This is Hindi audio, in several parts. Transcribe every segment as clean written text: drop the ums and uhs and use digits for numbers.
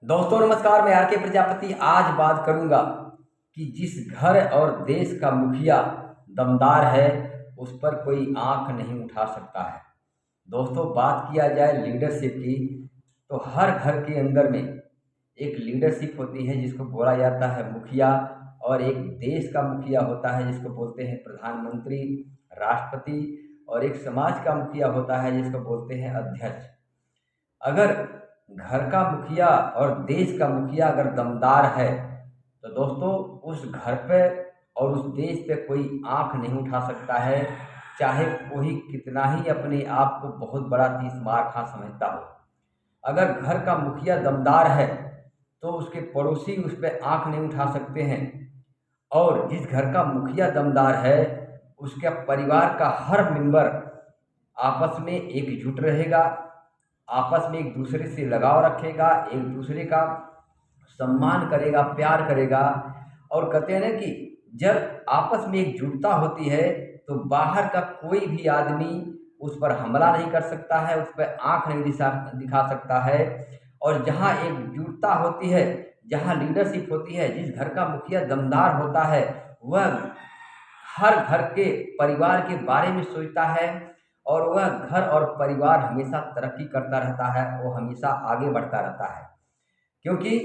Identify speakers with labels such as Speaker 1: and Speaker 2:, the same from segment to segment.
Speaker 1: दोस्तों नमस्कार, मैं आर के प्रजापति आज बात करूंगा कि जिस घर और देश का मुखिया दमदार है उस पर कोई आंख नहीं उठा सकता है। दोस्तों बात किया जाए लीडरशिप की तो हर घर के अंदर में एक लीडरशिप होती है जिसको बोला जाता है मुखिया, और एक देश का मुखिया होता है जिसको बोलते हैं प्रधानमंत्री, राष्ट्रपति, और एक समाज का मुखिया होता है जिसको बोलते हैं अध्यक्ष। अगर घर का मुखिया और देश का मुखिया अगर दमदार है तो दोस्तों उस घर पे और उस देश पे कोई आंख नहीं उठा सकता है, चाहे कोई कितना ही अपने आप को बहुत बड़ा तीस मार खा समझता हो। अगर घर का मुखिया दमदार है तो उसके पड़ोसी उस पर आंख नहीं उठा सकते हैं, और जिस घर का मुखिया दमदार है उसके परिवार का हर मेंबर आपस में एकजुट रहेगा, आपस में एक दूसरे से लगाव रखेगा, एक दूसरे का सम्मान करेगा, प्यार करेगा। और कहते हैं ना कि जब आपस में एकजुटता होती है तो बाहर का कोई भी आदमी उस पर हमला नहीं कर सकता है, उस पर आंख नहीं दिखा सकता है। और जहाँ एकजुटता होती है, जहाँ लीडरशिप होती है, जिस घर का मुखिया दमदार होता है वह हर घर के परिवार के बारे में सोचता है, और वह घर और परिवार हमेशा तरक्की करता रहता है, वो हमेशा आगे बढ़ता रहता है। क्योंकि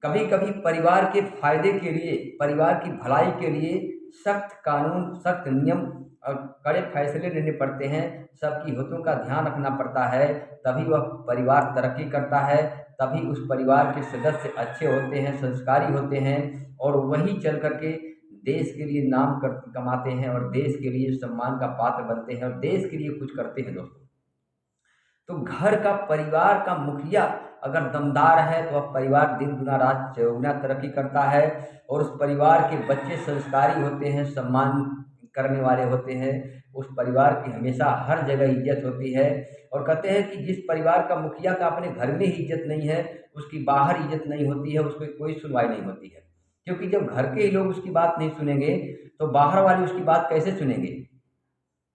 Speaker 1: कभी कभी परिवार के फायदे के लिए, परिवार की भलाई के लिए सख्त कानून, सख्त नियम और कड़े फैसले लेने पड़ते हैं, सबकी हितों का ध्यान रखना पड़ता है, तभी वह परिवार तरक्की करता है, तभी उस परिवार के सदस्य अच्छे होते हैं, संस्कारी होते हैं, और वही चल करके देश के लिए नाम कमाते हैं, और देश के लिए सम्मान का पात्र बनते हैं, और देश के लिए कुछ करते हैं। दोस्तों तो घर का, परिवार का मुखिया अगर दमदार है तो वह परिवार दिन गुना रात चौगुना तरक्की करता है, और उस परिवार के बच्चे संस्कारी होते हैं, सम्मान करने वाले होते हैं, उस परिवार की हमेशा हर जगह इज्जत होती है। और कहते हैं कि जिस परिवार का मुखिया का अपने घर में ही इज्जत नहीं है उसकी बाहर इज्जत नहीं होती है, उसको कोई सुनवाई नहीं होती है। क्योंकि जब घर के ही लोग उसकी बात नहीं सुनेंगे तो बाहर वाले उसकी बात कैसे सुनेंगे।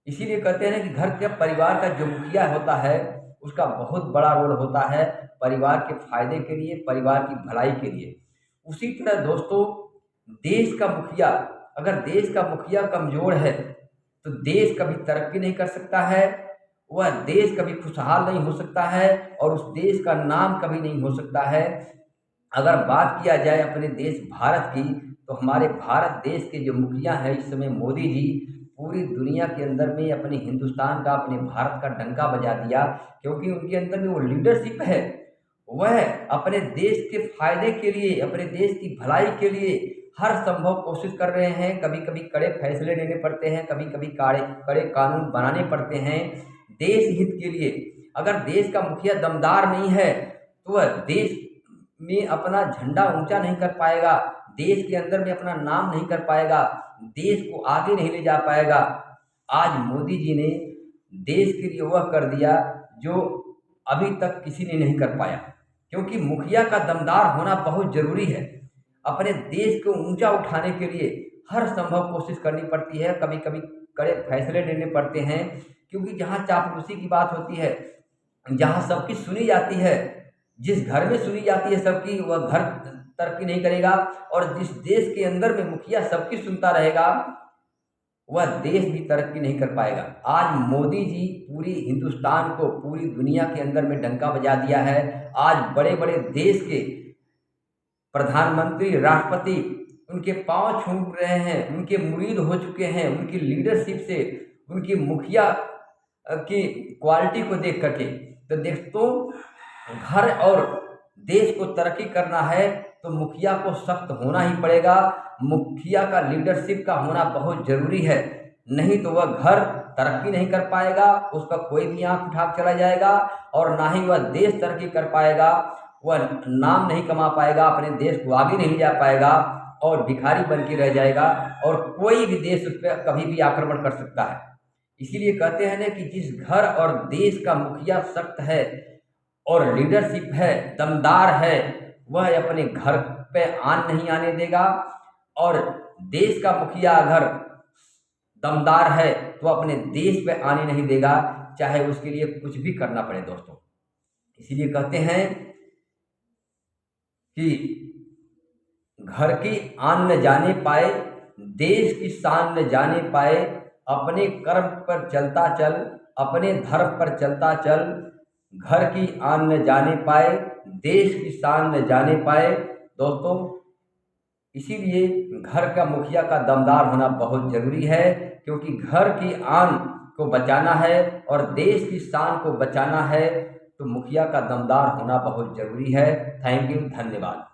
Speaker 1: इसीलिए कहते हैं कि घर के परिवार का जो मुखिया होता है उसका बहुत बड़ा रोल होता है परिवार के फायदे के लिए, परिवार की भलाई के लिए। उसी तरह दोस्तों देश का मुखिया, अगर देश का मुखिया कमजोर है तो देश कभी तरक्की नहीं कर सकता है, वह देश कभी खुशहाल नहीं हो सकता है, और उस देश का नाम कभी नहीं हो सकता है। अगर बात किया जाए अपने देश भारत की तो हमारे भारत देश के जो मुखिया हैं इस समय मोदी जी पूरी दुनिया के अंदर में अपने हिंदुस्तान का, अपने भारत का डंका बजा दिया, क्योंकि उनके अंदर में वो लीडरशिप है। वह अपने देश के फायदे के लिए, अपने देश की भलाई के लिए हर संभव कोशिश कर रहे हैं। कभी कभी कड़े फैसले लेने पड़ते हैं, कभी कभी कड़े कड़े कानून बनाने पड़ते हैं देश हित के लिए। अगर देश का मुखिया दमदार नहीं है तो वह देश में अपना झंडा ऊंचा नहीं कर पाएगा, देश के अंदर में अपना नाम नहीं कर पाएगा, देश को आगे नहीं ले जा पाएगा। आज मोदी जी ने देश के लिए वह कर दिया जो अभी तक किसी ने नहीं कर पाया, क्योंकि मुखिया का दमदार होना बहुत जरूरी है। अपने देश को ऊंचा उठाने के लिए हर संभव कोशिश करनी पड़ती है, कभी कभी कड़े फैसले लेने पड़ते हैं, क्योंकि जहाँ चापलूसी की बात होती है, जहाँ सबकी सुनी जाती है, जिस घर में सुनी जाती है सबकी, वह घर तरक्की नहीं करेगा। और जिस देश के अंदर में मुखिया सबकी सुनता रहेगा वह देश भी तरक्की नहीं कर पाएगा। आज मोदी जी पूरी हिंदुस्तान को, पूरी दुनिया के अंदर में डंका बजा दिया है। आज बड़े बड़े देश के प्रधानमंत्री, राष्ट्रपति उनके पांव छू रहे हैं, उनके मुरीद हो चुके हैं, उनकी लीडरशिप से, उनकी मुखिया की क्वालिटी को देख करके। तो दोस्तों घर और देश को तरक्की करना है तो मुखिया को सख्त होना ही पड़ेगा, मुखिया का लीडरशिप का होना बहुत जरूरी है। नहीं तो वह घर तरक्की नहीं कर पाएगा, उसका कोई भी आंख उठा के चला जाएगा, और ना ही वह देश तरक्की कर पाएगा, वह नाम नहीं कमा पाएगा, अपने देश को आगे नहीं ले जा पाएगा, और भिखारी बन के रह जाएगा, और कोई भी देश उस पर कभी भी आक्रमण कर सकता है। इसीलिए कहते हैं ना कि जिस घर और देश का मुखिया सख्त है और लीडरशिप है, दमदार है, वह अपने घर पे आन नहीं आने देगा। और देश का मुखिया अगर दमदार है तो अपने देश पे आने नहीं देगा, चाहे उसके लिए कुछ भी करना पड़े दोस्तों। इसीलिए कहते हैं कि घर की आन न जाने पाए, देश की शान न जाने पाए, अपने कर्म पर चलता चल, अपने धर्म पर चलता चल, घर की आन न जाने पाए, देश की शान न जाने पाए। दोस्तों, इसीलिए घर का मुखिया का दमदार होना बहुत ज़रूरी है, क्योंकि घर की आन को बचाना है और देश की शान को बचाना है, तो मुखिया का दमदार होना बहुत ज़रूरी है। थैंक यू, धन्यवाद।